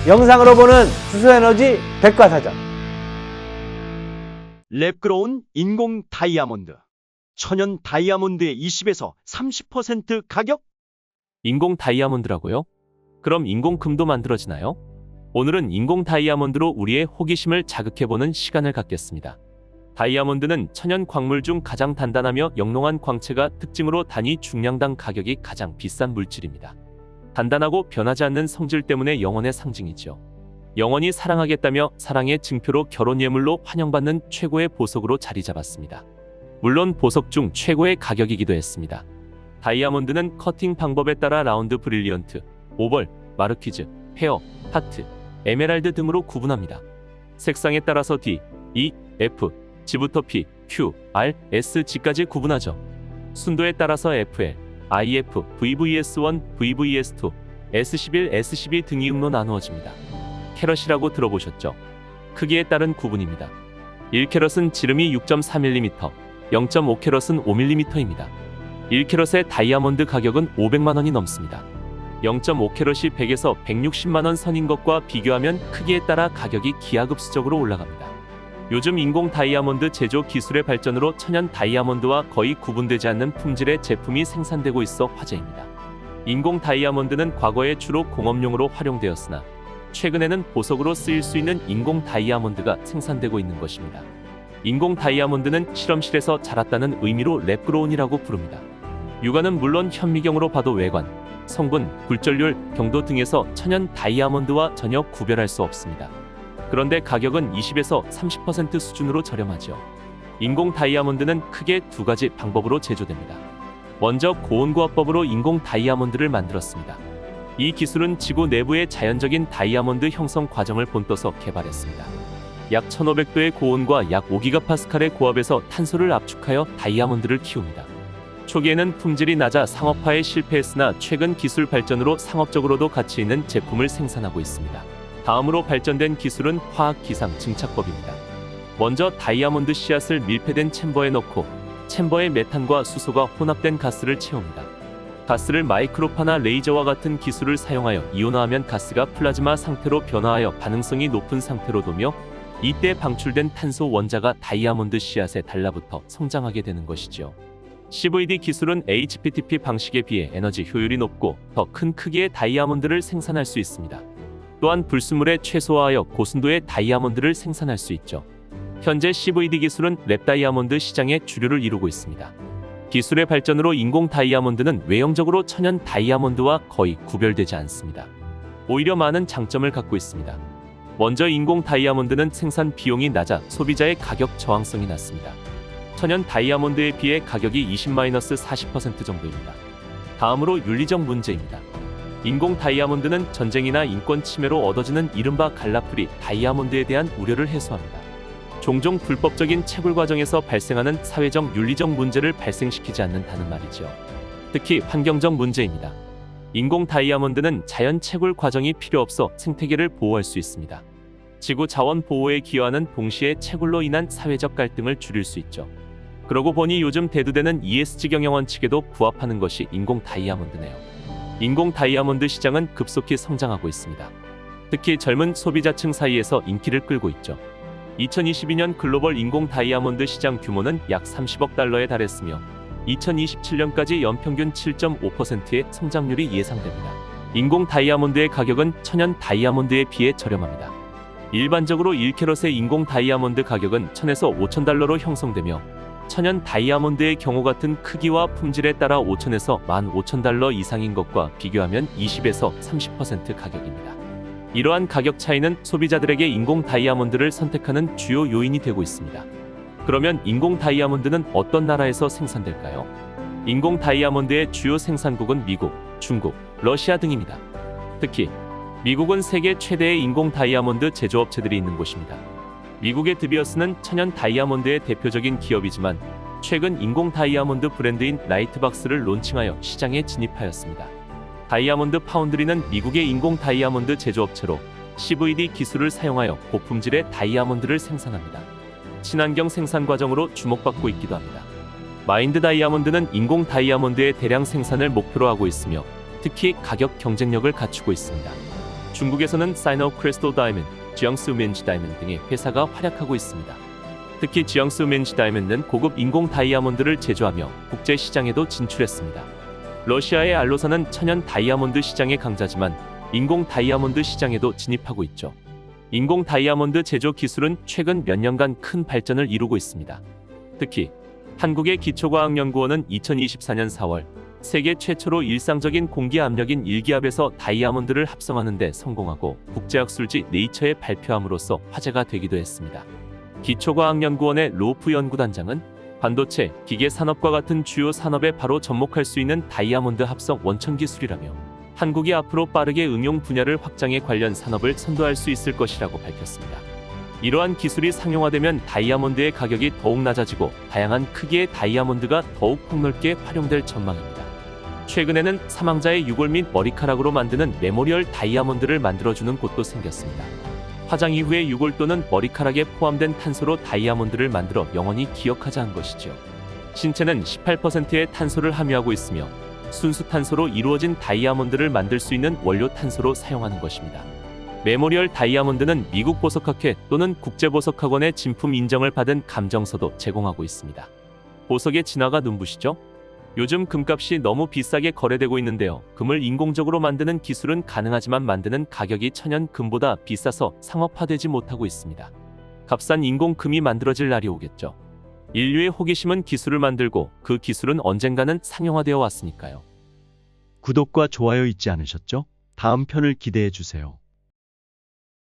영상으로 보는 수소에너지 백과사전. 랩그로운 인공 다이아몬드. 천연 다이아몬드의 20에서 30% 가격? 인공 다이아몬드라고요? 그럼 인공금도 만들어지나요? 오늘은 인공 다이아몬드로 우리의 호기심을 자극해보는 시간을 갖겠습니다. 다이아몬드는 천연 광물 중 가장 단단하며 영롱한 광채가 특징으로 단위 중량당 가격이 가장 비싼 물질입니다. 단단하고 변하지 않는 성질 때문에 영혼의 상징이죠. 영원히 사랑하겠다며 사랑의 증표로 결혼 예물로 환영받는 최고의 보석으로 자리 잡았습니다. 물론 보석 중 최고의 가격이기도 했습니다. 다이아몬드는 커팅 방법에 따라 라운드, 브릴리언트, 오벌, 마르퀴즈, 페어, 하트, 에메랄드 등으로 구분합니다. 색상에 따라서 D, E, F, G부터 P, Q, R, S, G까지 구분하죠. 순도에 따라서 FL, IF, VVS1, VVS2, S11, S12 등이 음로 나누어집니다. 캐럿이라고 들어보셨죠? 크기에 따른 구분입니다. 1캐럿은 지름이 6.4mm, 0.5캐럿은 5mm입니다. 1캐럿의 다이아몬드 가격은 500만원이 넘습니다. 0.5캐럿이 100에서 160만원 선인 것과 비교하면 크기에 따라 가격이 기하급수적으로 올라갑니다. 요즘 인공 다이아몬드 제조 기술의 발전으로 천연 다이아몬드와 거의 구분되지 않는 품질의 제품이 생산되고 있어 화제입니다. 인공 다이아몬드는 과거에 주로 공업용으로 활용되었으나 최근에는 보석으로 쓰일 수 있는 인공 다이아몬드가 생산되고 있는 것입니다. 인공 다이아몬드는 실험실에서 자랐다는 의미로 랩그로운이라고 부릅니다. 육안은 물론 현미경으로 봐도 외관, 성분, 굴절률, 경도 등에서 천연 다이아몬드와 전혀 구별할 수 없습니다. 그런데 가격은 20에서 30% 수준으로 저렴하죠. 인공 다이아몬드는 크게 두 가지 방법으로 제조됩니다. 먼저 고온고압법으로 인공 다이아몬드를 만들었습니다. 이 기술은 지구 내부의 자연적인 다이아몬드 형성 과정을 본떠서 개발했습니다. 약 1500도의 고온과 약 5기가파스칼의 고압에서 탄소를 압축하여 다이아몬드를 키웁니다. 초기에는 품질이 낮아 상업화에 실패했으나 최근 기술 발전으로 상업적으로도 가치 있는 제품을 생산하고 있습니다. 다음으로 발전된 기술은 화학 기상 증착법입니다. 먼저 다이아몬드 씨앗을 밀폐된 챔버에 넣고 챔버에 메탄과 수소가 혼합된 가스를 채웁니다. 가스를 마이크로파나 레이저와 같은 기술을 사용하여 이온화하면 가스가 플라즈마 상태로 변화하여 반응성이 높은 상태로 도며 이때 방출된 탄소 원자가 다이아몬드 씨앗에 달라붙어 성장하게 되는 것이죠. CVD 기술은 HPTP 방식에 비해 에너지 효율이 높고 더 큰 크기의 다이아몬드를 생산할 수 있습니다. 또한 불순물에 최소화하여 고순도의 다이아몬드를 생산할 수 있죠. 현재 CVD 기술은 랩 다이아몬드 시장의 주류를 이루고 있습니다. 기술의 발전으로 인공 다이아몬드는 외형적으로 천연 다이아몬드와 거의 구별되지 않습니다. 오히려 많은 장점을 갖고 있습니다. 먼저 인공 다이아몬드는 생산 비용이 낮아 소비자의 가격 저항성이 낮습니다. 천연 다이아몬드에 비해 가격이 20-40% 정도입니다. 다음으로 윤리적 문제입니다. 인공 다이아몬드는 전쟁이나 인권 침해로 얻어지는 이른바 갈라프리 다이아몬드에 대한 우려를 해소합니다. 종종 불법적인 채굴 과정에서 발생하는 사회적 윤리적 문제를 발생시키지 않는다는 말이죠. 특히 환경적 문제입니다. 인공 다이아몬드는 자연 채굴 과정이 필요 없어 생태계를 보호할 수 있습니다. 지구 자원 보호에 기여하는 동시에 채굴로 인한 사회적 갈등을 줄일 수 있죠. 그러고 보니 요즘 대두되는 ESG 경영 원칙에도 부합하는 것이 인공 다이아몬드네요. 인공 다이아몬드 시장은 급속히 성장하고 있습니다. 특히 젊은 소비자층 사이에서 인기를 끌고 있죠. 2022년 글로벌 인공 다이아몬드 시장 규모는 약 30억 달러에 달했으며 2027년까지 연평균 7.5%의 성장률이 예상됩니다. 인공 다이아몬드의 가격은 천연 다이아몬드에 비해 저렴합니다. 일반적으로 1캐럿의 인공 다이아몬드 가격은 1000에서 5000달러로 형성되며 천연 다이아몬드의 경우 같은 크기와 품질에 따라 5000에서 15000달러 이상인 것과 비교하면 20에서 30% 가격입니다. 이러한 가격 차이는 소비자들에게 인공 다이아몬드를 선택하는 주요 요인이 되고 있습니다. 그러면 인공 다이아몬드는 어떤 나라에서 생산될까요? 인공 다이아몬드의 주요 생산국은 미국, 중국, 러시아 등입니다. 특히 미국은 세계 최대의 인공 다이아몬드 제조업체들이 있는 곳입니다. 미국의 드비어스는 천연 다이아몬드의 대표적인 기업이지만 최근 인공 다이아몬드 브랜드인 라이트박스를 론칭하여 시장에 진입하였습니다. 다이아몬드 파운드리는 미국의 인공 다이아몬드 제조업체로 CVD 기술을 사용하여 고품질의 다이아몬드를 생산합니다. 친환경 생산 과정으로 주목받고 있기도 합니다. 마인드 다이아몬드는 인공 다이아몬드의 대량 생산을 목표로 하고 있으며 특히 가격 경쟁력을 갖추고 있습니다. 중국에서는 사이노 크리스톨 다이몬드, 지앙스 우멘지 다이몬드 등의 회사가 활약하고 있습니다. 특히 지앙스 우멘지 다이몬드는 고급 인공 다이아몬드를 제조하며 국제 시장에도 진출했습니다. 러시아의 알로사는 천연 다이아몬드 시장의 강자지만 인공 다이아몬드 시장에도 진입하고 있죠. 인공 다이아몬드 제조 기술은 최근 몇 년간 큰 발전을 이루고 있습니다. 특히 한국의 기초과학연구원은 2024년 4월 세계 최초로 일상적인 공기 압력인 1기압에서 다이아몬드를 합성하는 데 성공하고 국제학술지 네이처에 발표함으로써 화제가 되기도 했습니다. 기초과학연구원의 로프 연구단장은 반도체, 기계 산업과 같은 주요 산업에 바로 접목할 수 있는 다이아몬드 합성 원천 기술이라며 한국이 앞으로 빠르게 응용 분야를 확장해 관련 산업을 선도할 수 있을 것이라고 밝혔습니다. 이러한 기술이 상용화되면 다이아몬드의 가격이 더욱 낮아지고 다양한 크기의 다이아몬드가 더욱 폭넓게 활용될 전망입니다. 최근에는 사망자의 유골 및 머리카락으로 만드는 메모리얼 다이아몬드를 만들어주는 곳도 생겼습니다. 화장 이후의 유골 또는 머리카락에 포함된 탄소로 다이아몬드를 만들어 영원히 기억하자 한 것이죠. 신체는 18%의 탄소를 함유하고 있으며 순수 탄소로 이루어진 다이아몬드를 만들 수 있는 원료 탄소로 사용하는 것입니다. 메모리얼 다이아몬드는 미국 보석학회 또는 국제보석학원의 진품 인정을 받은 감정서도 제공하고 있습니다. 보석의 진화가 눈부시죠? 요즘 금값이 너무 비싸게 거래되고 있는데요. 금을 인공적으로 만드는 기술은 가능하지만 만드는 가격이 천연 금보다 비싸서 상업화되지 못하고 있습니다. 값싼 인공금이 만들어질 날이 오겠죠. 인류의 호기심은 기술을 만들고 그 기술은 언젠가는 상용화되어 왔으니까요. 구독과 좋아요 잊지 않으셨죠? 다음 편을 기대해 주세요.